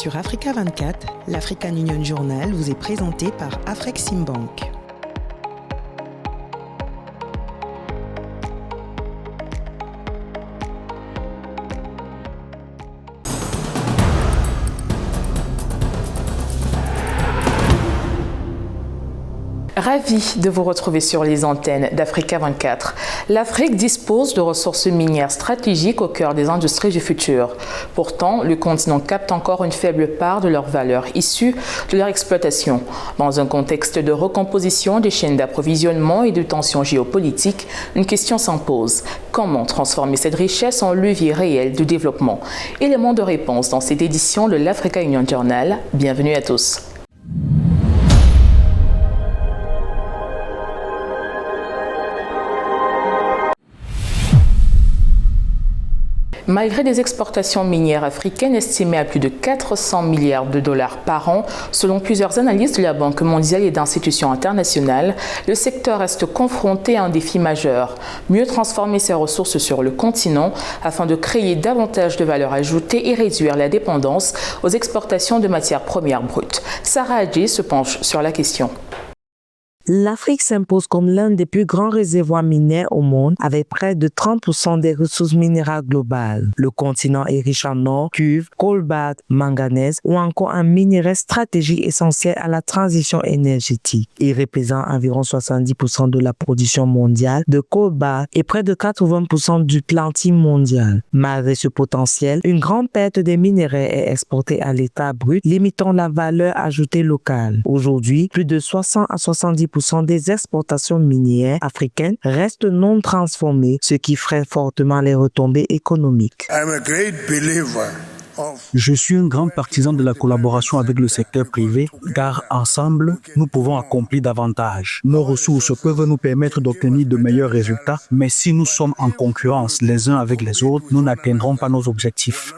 Sur Africa 24, l'African Union Journal vous est présenté par Afreximbank. Ravi de vous retrouver sur les antennes d'Africa 24. L'Afrique dispose de ressources minières stratégiques au cœur des industries du futur. Pourtant, le continent capte encore une faible part de leur valeur issue de leur exploitation. Dans un contexte de recomposition des chaînes d'approvisionnement et de tensions géopolitiques, une question s'impose. Comment transformer cette richesse en levier réel de développement? Élément de réponse dans cette édition de l'Africa Union Journal. Bienvenue à tous. Malgré des exportations minières africaines estimées à plus de 400 milliards de dollars par an, selon plusieurs analystes de la Banque mondiale et d'institutions internationales, le secteur reste confronté à un défi majeur. Mieux transformer ses ressources sur le continent afin de créer davantage de valeur ajoutée et réduire la dépendance aux exportations de matières premières brutes. Sarah Adji se penche sur la question. L'Afrique s'impose comme l'un des plus grands réservoirs miniers au monde avec près de 30% des ressources minérales globales. Le continent est riche en or, cuivre, cobalt, manganèse ou encore un minerai stratégique essentiel à la transition énergétique. Il représente environ 70% de la production mondiale de cobalt et près de 80% du plantine mondial. Malgré ce potentiel, une grande perte des minerais est exportée à l'état brut, limitant la valeur ajoutée locale. Aujourd'hui, plus de 60 à 70% des exportations minières africaines restent non transformées, ce qui freine fortement les retombées économiques. Je suis un grand partisan de la collaboration avec le secteur privé, car ensemble, nous pouvons accomplir davantage. Nos ressources peuvent nous permettre d'obtenir de meilleurs résultats, mais si nous sommes en concurrence les uns avec les autres, nous n'atteindrons pas nos objectifs.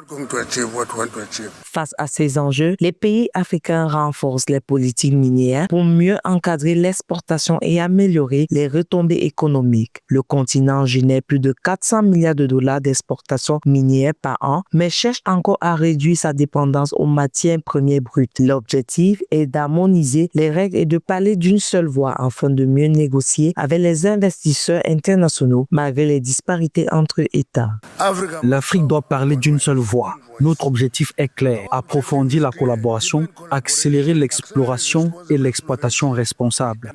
Face à ces enjeux, les pays africains renforcent les politiques minières pour mieux encadrer l'exportation et améliorer les retombées économiques. Le continent génère plus de 400 milliards de dollars d'exportations minières par an, mais cherche encore à réduire sa dépendance aux matières premières brutes. L'objectif est d'harmoniser les règles et de parler d'une seule voix afin de mieux négocier avec les investisseurs internationaux malgré les disparités entre États. L'Afrique doit parler d'une seule voix. Notre objectif est clair, approfondir la collaboration, accélérer l'exploration et l'exploitation responsable.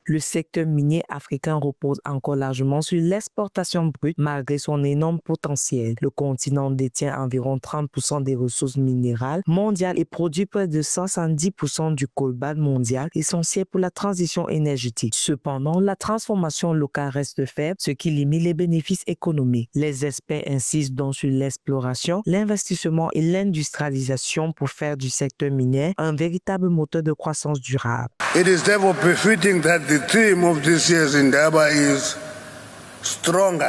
Le secteur minier africain repose encore largement sur l'exportation brute malgré son énorme potentiel. Le continent détient environ 30% des ressources minérales mondiales et produit près de 70% du cobalt mondial, essentiel pour la transition énergétique. Cependant, la transformation locale reste faible, ce qui limite les bénéfices économiques. Les experts insistent donc sur l'exploration, l'investissement et l'industrialisation pour faire du secteur minier un véritable moteur de croissance durable. It is therefore befitting that the theme of this year's endeavor is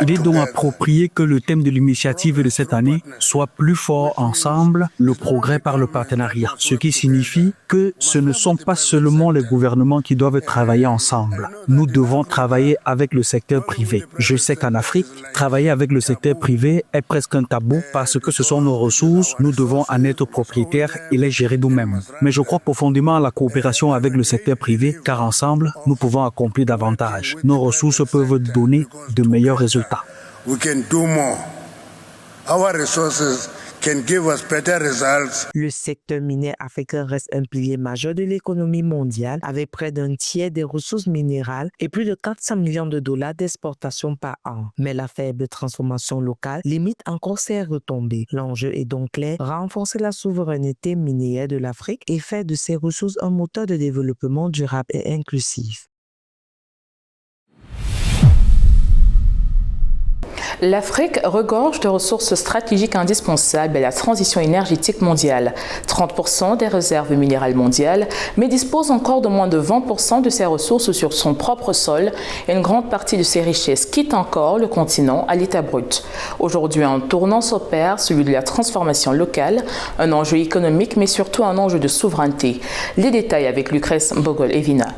Il est donc approprié que le thème de l'initiative de cette année soit plus fort ensemble, le progrès par le partenariat. Ce qui signifie que ce ne sont pas seulement les gouvernements qui doivent travailler ensemble. Nous devons travailler avec le secteur privé. Je sais qu'en Afrique, travailler avec le secteur privé est presque un tabou parce que ce sont nos ressources, nous devons en être propriétaires et les gérer nous-mêmes. Mais je crois profondément à la coopération avec le secteur privé car ensemble, nous pouvons accomplir davantage. Nos ressources peuvent donner de meilleurs résultats. We can do more. Our resources can give us better results. Le secteur minier africain reste un pilier majeur de l'économie mondiale avec près d'un tiers des ressources minérales et plus de 400 millions de dollars d'exportation par an. Mais la faible transformation locale limite encore ses retombées. L'enjeu est donc clair, renforcer la souveraineté minière de l'Afrique et faire de ses ressources un moteur de développement durable et inclusif. L'Afrique regorge de ressources stratégiques indispensables à la transition énergétique mondiale. 30% des réserves minérales mondiales, mais dispose encore de moins de 20% de ses ressources sur son propre sol et une grande partie de ses richesses quitte encore le continent à l'état brut. Aujourd'hui, un tournant s'opère, celui de la transformation locale, un enjeu économique mais surtout un enjeu de souveraineté. Les détails avec Lucrèce Mbogol-Evina.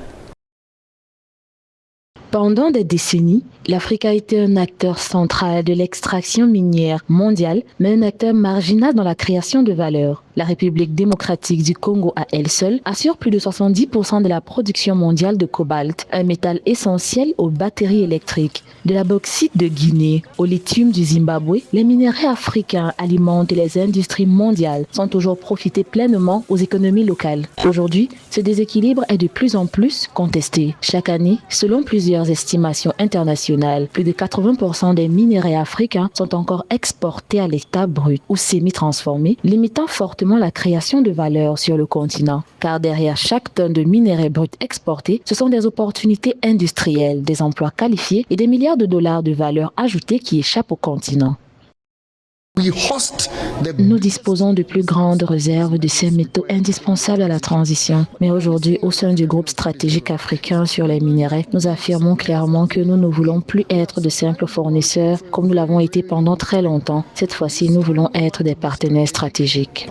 Pendant des décennies, l'Afrique a été un acteur central de l'extraction minière mondiale, mais un acteur marginal dans la création de valeur. La République démocratique du Congo à elle seule assure plus de 70% de la production mondiale de cobalt, un métal essentiel aux batteries électriques. De la bauxite de Guinée au lithium du Zimbabwe, les minéraux africains alimentent les industries mondiales sans toujours profiter pleinement aux économies locales. Aujourd'hui, ce déséquilibre est de plus en plus contesté. Chaque année, selon plusieurs estimations internationales, plus de 80% des minéraux africains sont encore exportés à l'état brut ou semi-transformés, limitant fortement la création de valeur sur le continent. Car derrière chaque tonne de minerais bruts exportés, ce sont des opportunités industrielles, des emplois qualifiés et des milliards de dollars de valeur ajoutée qui échappent au continent. Nous disposons de plus grandes réserves de ces métaux indispensables à la transition. Mais aujourd'hui, au sein du groupe stratégique africain sur les minéraux, nous affirmons clairement que nous ne voulons plus être de simples fournisseurs comme nous l'avons été pendant très longtemps. Cette fois-ci, nous voulons être des partenaires stratégiques.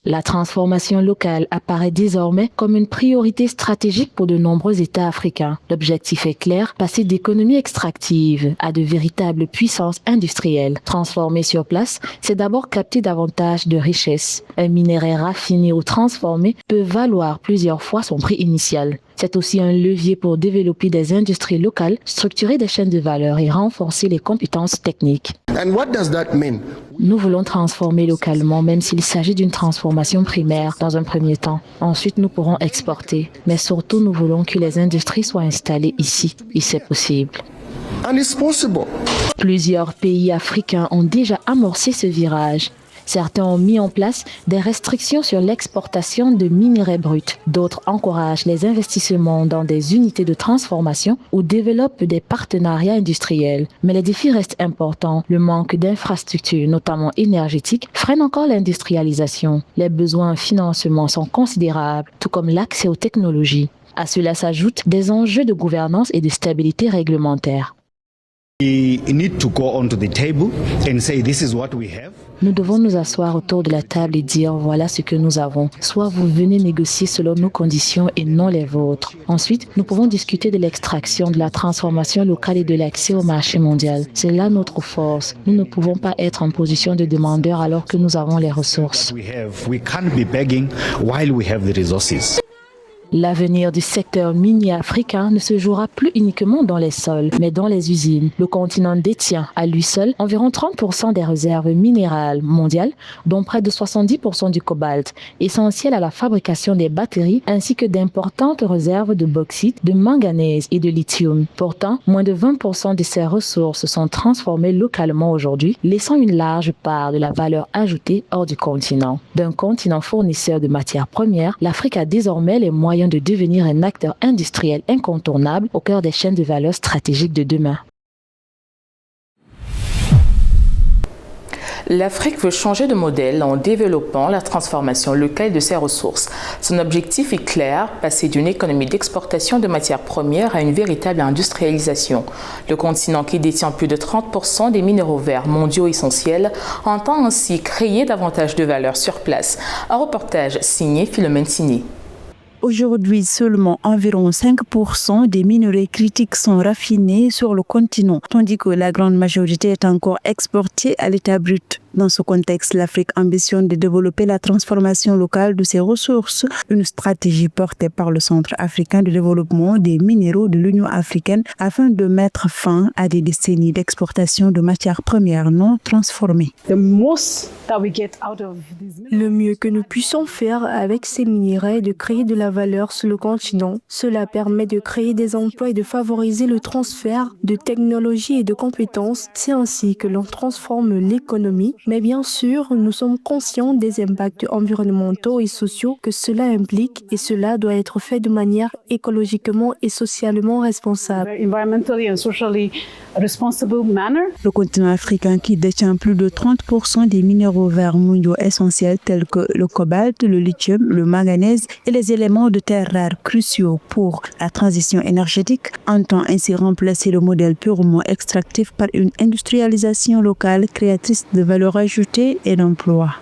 La transformation locale apparaît désormais comme une priorité stratégique pour de nombreux États africains. L'objectif est clair, passer d'économies extractives à de véritables puissances industrielles. Transformer sur place, c'est d'abord capter davantage de richesses. Un minerai raffiné ou transformé peut valoir plusieurs fois son prix initial. C'est aussi un levier pour développer des industries locales, structurer des chaînes de valeur et renforcer les compétences techniques. Nous voulons transformer localement, même s'il s'agit d'une transformation primaire dans un premier temps. Ensuite, nous pourrons exporter. Mais surtout, nous voulons que les industries soient installées ici, et c'est possible. Plusieurs pays africains ont déjà amorcé ce virage. Certains ont mis en place des restrictions sur l'exportation de minerais bruts. D'autres encouragent les investissements dans des unités de transformation ou développent des partenariats industriels. Mais les défis restent importants. Le manque d'infrastructures, notamment énergétiques, freine encore l'industrialisation. Les besoins en financement sont considérables, tout comme l'accès aux technologies. À cela s'ajoutent des enjeux de gouvernance et de stabilité réglementaire. Nous devons nous asseoir autour de la table et dire voilà ce que nous avons. Soit vous venez négocier selon nos conditions et non les vôtres. Ensuite, nous pouvons discuter de l'extraction, de la transformation locale et de l'accès au marché mondial. C'est là notre force. Nous ne pouvons pas être en position de demandeur alors que nous avons les ressources. L'avenir du secteur minier africain ne se jouera plus uniquement dans les sols, mais dans les usines. Le continent détient à lui seul environ 30% des réserves minérales mondiales, dont près de 70% du cobalt, essentiel à la fabrication des batteries, ainsi que d'importantes réserves de bauxite, de manganèse et de lithium. Pourtant, moins de 20% de ces ressources sont transformées localement aujourd'hui, laissant une large part de la valeur ajoutée hors du continent. D'un continent fournisseur de matières premières, l'Afrique a désormais les moyens de devenir un acteur industriel incontournable au cœur des chaînes de valeur stratégiques de demain. L'Afrique veut changer de modèle en développant la transformation locale de ses ressources. Son objectif est clair, passer d'une économie d'exportation de matières premières à une véritable industrialisation. Le continent qui détient plus de 30% des minéraux verts mondiaux essentiels entend ainsi créer davantage de valeur sur place. Un reportage signé Philomène Signé. Aujourd'hui, seulement environ 5% des minerais critiques sont raffinés sur le continent, tandis que la grande majorité est encore exportée à l'état brut. Dans ce contexte, l'Afrique ambitionne de développer la transformation locale de ses ressources, une stratégie portée par le Centre africain de développement des minéraux de l'Union africaine afin de mettre fin à des décennies d'exportation de matières premières non transformées. Le mieux que nous puissions faire avec ces minéraux est de créer de la valeur sur le continent. Cela permet de créer des emplois et de favoriser le transfert de technologies et de compétences. C'est ainsi que l'on transforme l'économie. Mais bien sûr, nous sommes conscients des impacts environnementaux et sociaux que cela implique et cela doit être fait de manière écologiquement et socialement responsable. Le continent africain qui détient plus de 30% des minéraux verts mondiaux essentiels tels que le cobalt, le lithium, le manganèse et les éléments de terres rares cruciaux pour la transition énergétique entend ainsi remplacer le modèle purement extractif par une industrialisation locale créatrice de valeur ajoutée et d'emplois.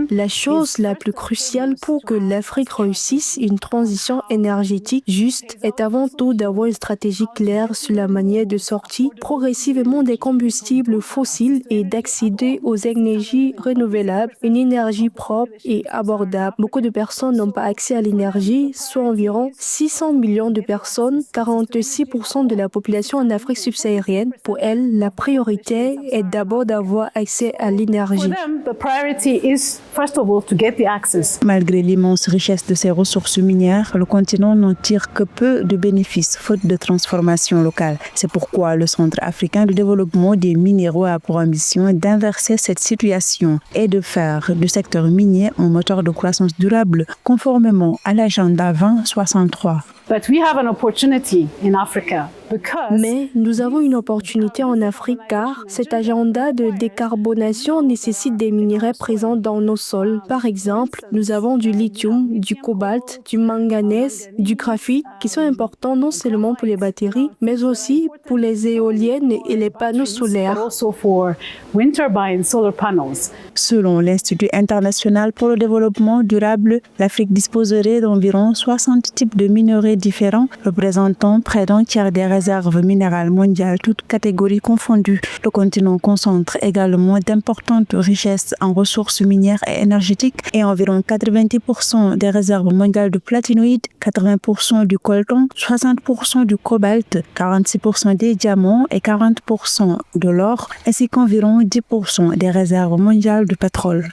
La chose la plus cruciale pour que l'Afrique réussisse une transition énergétique juste est avant tout d'avoir une stratégie claire sur la manière de sortir progressivement des combustibles fossiles et d'accéder aux énergies renouvelables, une énergie propre et abordable. Beaucoup de personnes n'ont pas accès à l'énergie, soit environ 600 millions de personnes, 46% de la population en Afrique subsaharienne. Pour elles, la priorité est d'abord d'avoir accès à l'énergie. Malgré l'immense richesse de ses ressources minières, le continent n'en tire que peu de bénéfices, faute de transformation locale. C'est pourquoi le Centre africain de développement des minéraux a pour ambition d'inverser cette situation et de faire du secteur minier un moteur de croissance durable, conformément à l'agenda 2063. Mais nous avons une opportunité en Afrique car cet agenda de décarbonation nécessite des minerais présents dans nos sols. Par exemple, nous avons du lithium, du cobalt, du manganèse, du graphite qui sont importants non seulement pour les batteries, mais aussi pour les éoliennes et les panneaux solaires. Selon l'Institut international pour le développement durable, l'Afrique disposerait d'environ 60 types de minerais différents, représentant près d'un tiers des réserves minérales mondiales, toutes catégories confondues. Le continent concentre également d'importantes richesses en ressources minières et énergétiques et environ 90% des réserves mondiales de platinoïdes, 80% du coltan, 60% du cobalt, 46% des diamants et 40% de l'or, ainsi qu'environ 10% des réserves mondiales de pétrole.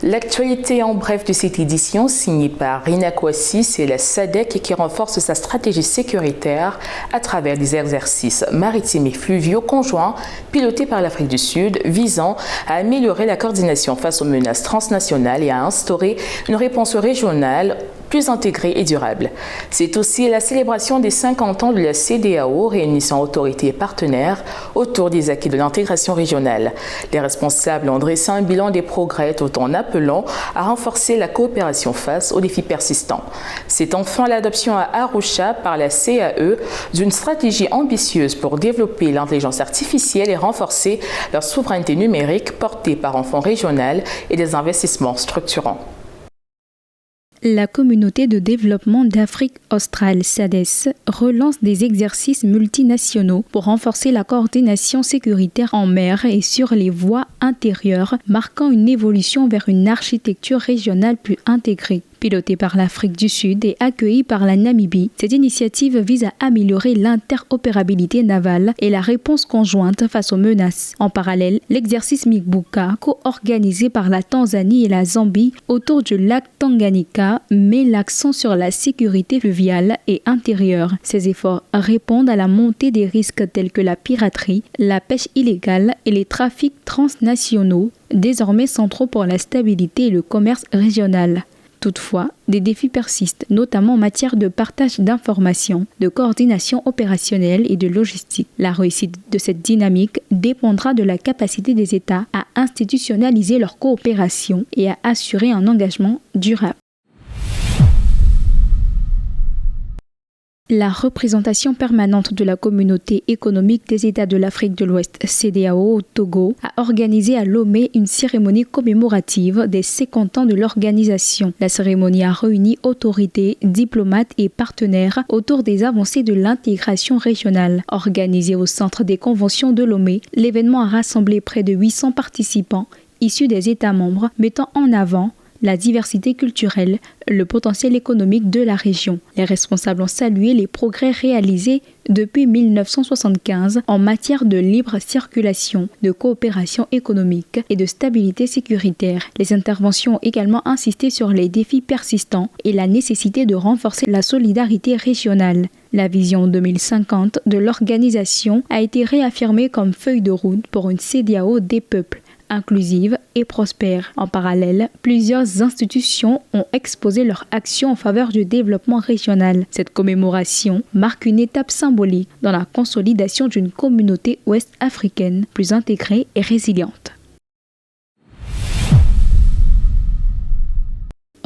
L'actualité en bref de cette édition, signée par Rina Kouassi, c'est la SADC qui renforce sa stratégie sécuritaire à travers des exercices maritimes et fluviaux conjoints pilotés par l'Afrique du Sud, visant à améliorer la coordination face aux menaces transnationales et à instaurer une réponse régionale plus intégrée et durable. C'est aussi la célébration des 50 ans de la CEDEAO, réunissant autorités et partenaires autour des acquis de l'intégration régionale. Les responsables ont dressé un bilan des progrès tout en appelant à renforcer la coopération face aux défis persistants. C'est enfin l'adoption à Arusha par la CAE d'une stratégie ambitieuse pour développer l'intelligence artificielle et renforcer leur souveraineté numérique portée par un fonds régional et des investissements structurants. La communauté de développement d'Afrique australe, SADC, relance des exercices multinationaux pour renforcer la coordination sécuritaire en mer et sur les voies intérieures, marquant une évolution vers une architecture régionale plus intégrée. Pilotée par l'Afrique du Sud et accueillie par la Namibie, cette initiative vise à améliorer l'interopérabilité navale et la réponse conjointe face aux menaces. En parallèle, l'exercice Mikbuka, co-organisé par la Tanzanie et la Zambie autour du lac Tanganyika, met l'accent sur la sécurité fluviale et intérieure. Ces efforts répondent à la montée des risques tels que la piraterie, la pêche illégale et les trafics transnationaux, désormais centraux pour la stabilité et le commerce régional. Toutefois, des défis persistent, notamment en matière de partage d'informations, de coordination opérationnelle et de logistique. La réussite de cette dynamique dépendra de la capacité des États à institutionnaliser leur coopération et à assurer un engagement durable. La représentation permanente de la communauté économique des États de l'Afrique de l'Ouest, CEDEAO, au Togo, a organisé à Lomé une cérémonie commémorative des 50 ans de l'organisation. La cérémonie a réuni autorités, diplomates et partenaires autour des avancées de l'intégration régionale. Organisé au centre des conventions de Lomé, l'événement a rassemblé près de 800 participants issus des États membres, mettant en avant la diversité culturelle, le potentiel économique de la région. Les responsables ont salué les progrès réalisés depuis 1975 en matière de libre circulation, de coopération économique et de stabilité sécuritaire. Les interventions ont également insisté sur les défis persistants et la nécessité de renforcer la solidarité régionale. La vision 2050 de l'organisation a été réaffirmée comme feuille de route pour une CEDEAO des peuples, inclusive et prospère. En parallèle, plusieurs institutions ont exposé leur action en faveur du développement régional. Cette commémoration marque une étape symbolique dans la consolidation d'une communauté ouest-africaine plus intégrée et résiliente.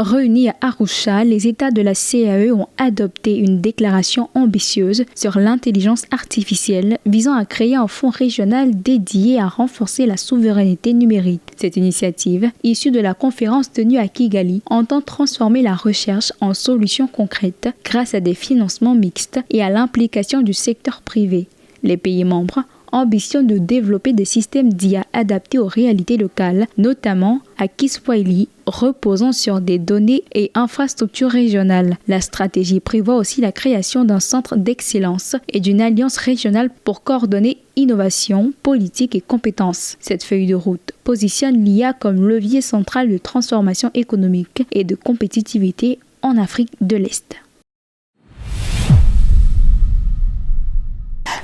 Réunis à Arusha, les États de la CAE ont adopté une déclaration ambitieuse sur l'intelligence artificielle visant à créer un fonds régional dédié à renforcer la souveraineté numérique. Cette initiative, issue de la conférence tenue à Kigali, entend transformer la recherche en solutions concrètes grâce à des financements mixtes et à l'implication du secteur privé. Les pays membres ambitionnent de développer des systèmes d'IA adaptés aux réalités locales, notamment à Kiswahili, reposant sur des données et infrastructures régionales. La stratégie prévoit aussi la création d'un centre d'excellence et d'une alliance régionale pour coordonner innovation, politique et compétences. Cette feuille de route positionne l'IA comme levier central de transformation économique et de compétitivité en Afrique de l'Est.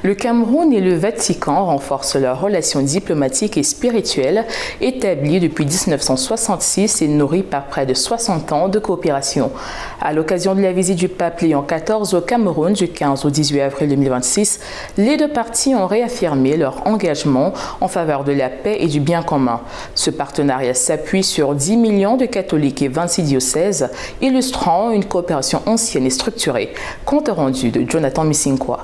Le Cameroun et le Vatican renforcent leurs relations diplomatiques et spirituelles établies depuis 1966 et nourries par près de 60 ans de coopération. À l'occasion de la visite du pape Léon XIV au Cameroun du 15 au 18 avril 2026, les deux parties ont réaffirmé leur engagement en faveur de la paix et du bien commun. Ce partenariat s'appuie sur 10 millions de catholiques et 26 diocèses, illustrant une coopération ancienne et structurée. Compte rendu de Jonathan Missinkwa.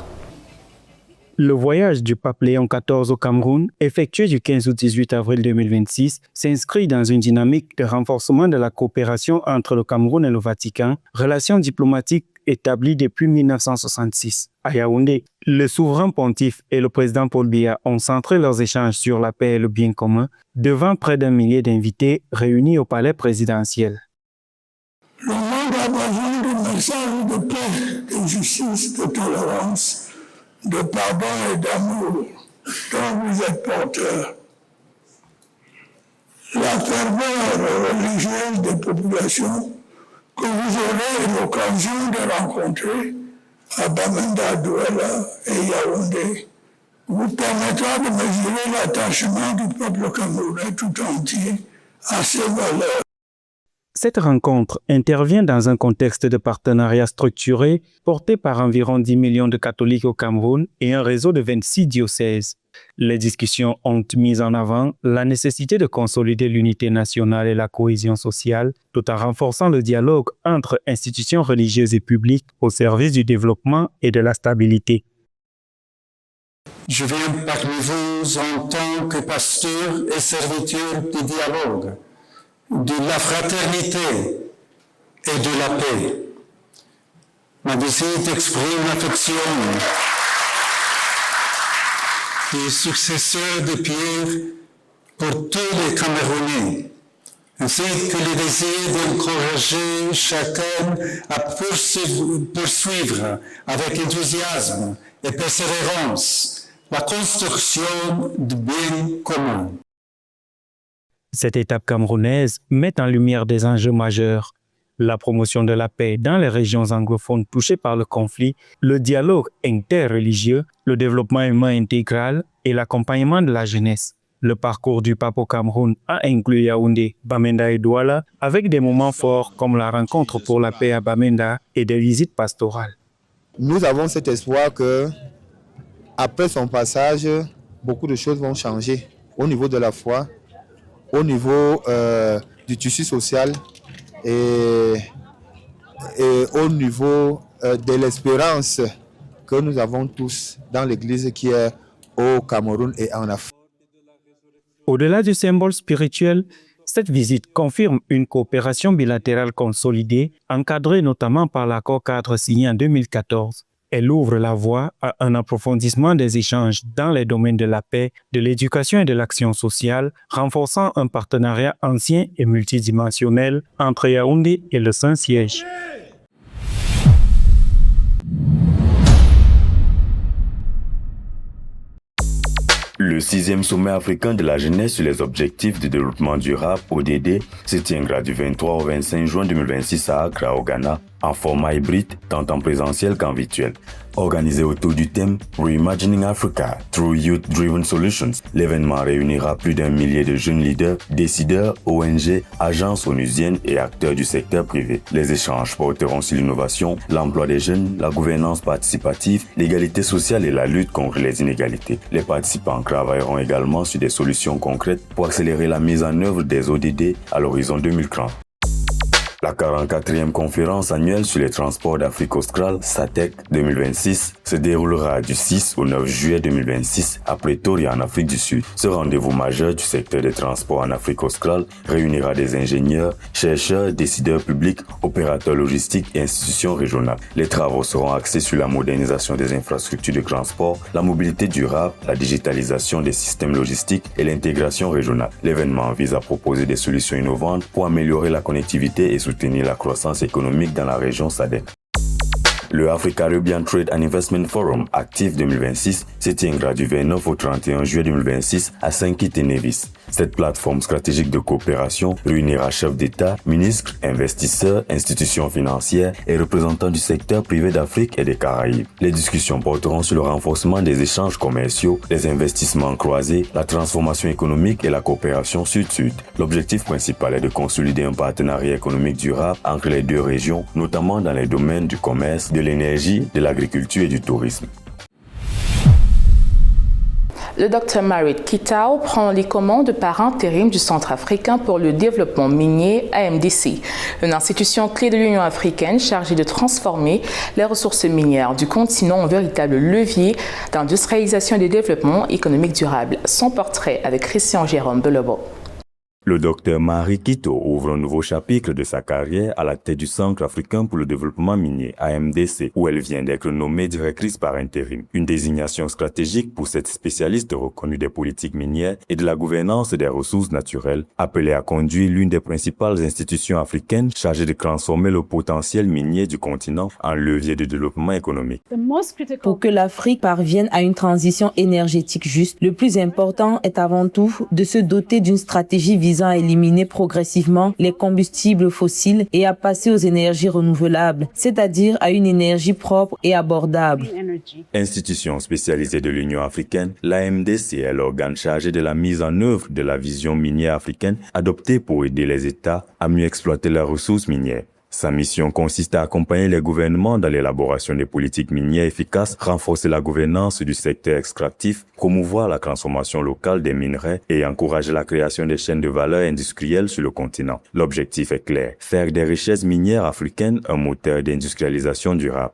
Le voyage du pape Léon XIV au Cameroun, effectué du 15 au 18 avril 2026, s'inscrit dans une dynamique de renforcement de la coopération entre le Cameroun et le Vatican, relations diplomatiques établies depuis 1966. À Yaoundé, le souverain pontife et le président Paul Biya ont centré leurs échanges sur la paix et le bien commun devant près d'1 millier d'invités réunis au palais présidentiel. Le monde a besoin de messages de paix, de justice, de tolérance, de pardon et d'amour dont vous êtes porteurs. La ferveur religieuse des populations que vous aurez l'occasion de rencontrer à Bamenda, Douala et Yaoundé vous permettra de mesurer l'attachement du peuple camerounais tout entier à ces valeurs. Cette rencontre intervient dans un contexte de partenariat structuré porté par environ 10 millions de catholiques au Cameroun et un réseau de 26 diocèses. Les discussions ont mis en avant la nécessité de consolider l'unité nationale et la cohésion sociale, tout en renforçant le dialogue entre institutions religieuses et publiques au service du développement et de la stabilité. Je viens parmi vous en tant que pasteur et serviteur du dialogue, de la fraternité et de la paix. Ma visite exprime l'affection des successeurs de Pierre pour tous les Camerounais, ainsi que le désir d'encourager chacun à poursuivre avec enthousiasme et persévérance la construction du bien commun. Cette étape camerounaise met en lumière des enjeux majeurs: la promotion de la paix dans les régions anglophones touchées par le conflit, le dialogue interreligieux, le développement humain intégral et l'accompagnement de la jeunesse. Le parcours du pape au Cameroun a inclus Yaoundé, Bamenda et Douala, avec des moments forts comme la rencontre pour la paix à Bamenda et des visites pastorales. Nous avons cet espoir que, après son passage, beaucoup de choses vont changer au niveau de la foi, au niveau du tissu social et au niveau de l'espérance que nous avons tous dans l'Église qui est au Cameroun et en Afrique. Au-delà du symbole spirituel, cette visite confirme une coopération bilatérale consolidée, encadrée notamment par l'accord cadre signé en 2014. Elle ouvre la voie à un approfondissement des échanges dans les domaines de la paix, de l'éducation et de l'action sociale, renforçant un partenariat ancien et multidimensionnel entre Yaoundé et le Saint-Siège. Le 6e sommet africain de la jeunesse sur les objectifs de développement durable, ODD, se tiendra du 23 au 25 juin 2026 à Accra, au Ghana, en format hybride, tant en présentiel qu'en virtuel. Organisé autour du thème Reimagining Africa through Youth-Driven Solutions, l'événement réunira plus d'1 millier de jeunes leaders, décideurs, ONG, agences onusiennes et acteurs du secteur privé. Les échanges porteront sur l'innovation, l'emploi des jeunes, la gouvernance participative, l'égalité sociale et la lutte contre les inégalités. Les participants travailleront également sur des solutions concrètes pour accélérer la mise en œuvre des ODD à l'horizon 2030. La 44e conférence annuelle sur les transports d'Afrique australe, SATEC 2026, se déroulera du 6 au 9 juillet 2026 à Pretoria en Afrique du Sud. Ce rendez-vous majeur du secteur des transports en Afrique australe réunira des ingénieurs, chercheurs, décideurs publics, opérateurs logistiques et institutions régionales. Les travaux seront axés sur la modernisation des infrastructures de transport, la mobilité durable, la digitalisation des systèmes logistiques et l'intégration régionale. L'événement vise à proposer des solutions innovantes pour améliorer la connectivité et soutenir la croissance économique dans la région SADC. Le Africa-Caribbean Trade and Investment Forum Active 2026 se tiendra du 29 au 31 juillet 2026 à St. Kitts et Nevis. Cette plateforme stratégique de coopération réunira chefs d'État, ministres, investisseurs, institutions financières et représentants du secteur privé d'Afrique et des Caraïbes. Les discussions porteront sur le renforcement des échanges commerciaux, les investissements croisés, la transformation économique et la coopération sud-sud. L'objectif principal est de consolider un partenariat économique durable entre les deux régions, notamment dans les domaines du commerce, de l'énergie, de l'agriculture et du tourisme. Le Dr Marit Kitao prend les commandes par intérim du Centre africain pour le développement minier AMDC, une institution clé de l'Union africaine chargée de transformer les ressources minières du continent en véritable levier d'industrialisation et de développement économique durable. Son portrait avec Christian Jérôme Belobo. Le docteur Marie Kitao ouvre un nouveau chapitre de sa carrière à la tête du Centre africain pour le développement minier, AMDC, où elle vient d'être nommée directrice par intérim. Une désignation stratégique pour cette spécialiste reconnue des politiques minières et de la gouvernance des ressources naturelles, appelée à conduire l'une des principales institutions africaines chargées de transformer le potentiel minier du continent en levier de développement économique. Pour que l'Afrique parvienne à une transition énergétique juste, le plus important est avant tout de se doter d'une stratégie visant à éliminer progressivement les combustibles fossiles et à passer aux énergies renouvelables, c'est-à-dire à une énergie propre et abordable. Institution spécialisée de l'Union africaine, l'AMDC est l'organe chargé de la mise en œuvre de la vision minière africaine adoptée pour aider les États à mieux exploiter leurs ressources minières. Sa mission consiste à accompagner les gouvernements dans l'élaboration des politiques minières efficaces, renforcer la gouvernance du secteur extractif, promouvoir la transformation locale des minerais et encourager la création des chaînes de valeur industrielles sur le continent. L'objectif est clair, faire des richesses minières africaines un moteur d'industrialisation durable.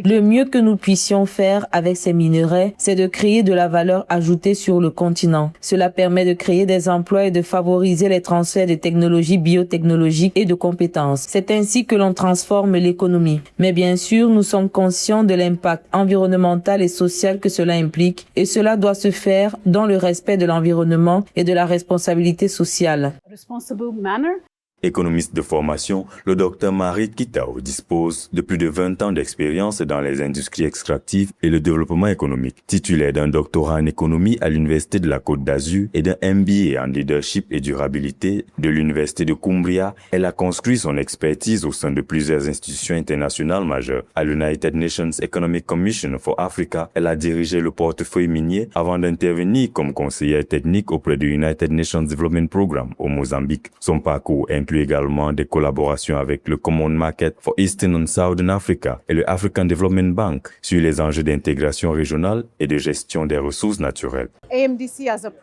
Le mieux que nous puissions faire avec ces minerais, c'est de créer de la valeur ajoutée sur le continent. Cela permet de créer des emplois et de favoriser les transferts de technologies biotechnologiques et de compétences. C'est ainsi que l'on transforme l'économie. Mais bien sûr, nous sommes conscients de l'impact environnemental et social que cela implique, et cela doit se faire dans le respect de l'environnement et de la responsabilité sociale. Économiste de formation, le docteur Marit Kitao dispose de plus de 20 ans d'expérience dans les industries extractives et le développement économique. Titulaire d'un doctorat en économie à l'Université de la Côte d'Azur et d'un MBA en leadership et durabilité de l'Université de Cumbria, elle a construit son expertise au sein de plusieurs institutions internationales majeures. À l'United Nations Economic Commission for Africa, elle a dirigé le portefeuille minier avant d'intervenir comme conseillère technique auprès du United Nations Development Programme au Mozambique. Son parcours inclut également des collaborations avec le Common Market for Eastern and Southern Africa et le African Development Bank sur les enjeux d'intégration régionale et de gestion des ressources naturelles.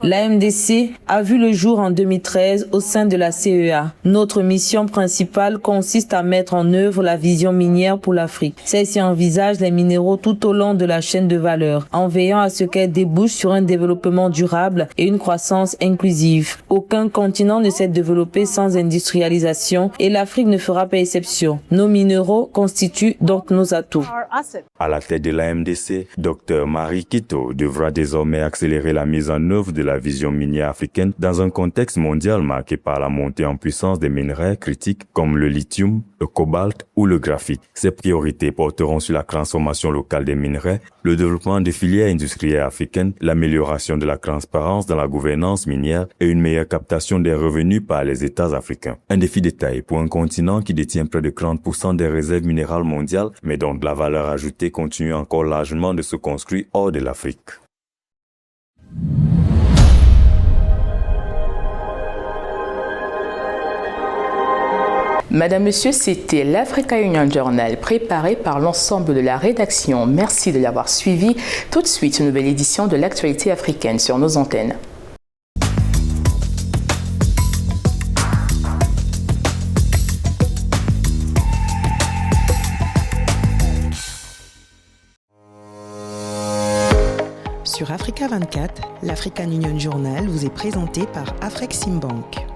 L'AMDC a vu le jour en 2013 au sein de la CEA. Notre mission principale consiste à mettre en œuvre la vision minière pour l'Afrique. Celle-ci envisage les minéraux tout au long de la chaîne de valeur, en veillant à ce qu'elle débouche sur un développement durable et une croissance inclusive. Aucun continent ne s'est développé sans industrialisation et l'Afrique ne fera pas exception. Nos minéraux constituent donc nos atouts. À la tête de l'AMDC, Dr Marie Kitao devra désormais accélérer la mise en œuvre de la vision minière africaine dans un contexte mondial marqué par la montée en puissance des minerais critiques comme le lithium, le cobalt ou le graphite. Ces priorités porteront sur la transformation locale des minerais, le développement des filières industrielles africaines, l'amélioration de la transparence dans la gouvernance minière et une meilleure captation des revenus par les États africains. Un défi de taille pour un continent qui détient près de 40% des réserves minérales mondiales, mais dont la valeur ajoutée continue encore largement de se construire hors de l'Afrique. Madame, Monsieur, c'était l'Africa Union Journal préparé par l'ensemble de la rédaction. Merci de l'avoir suivi. Tout de suite, une nouvelle édition de l'actualité africaine sur nos antennes. Sur Africa 24, l'African Union Journal vous est présenté par Afreximbank.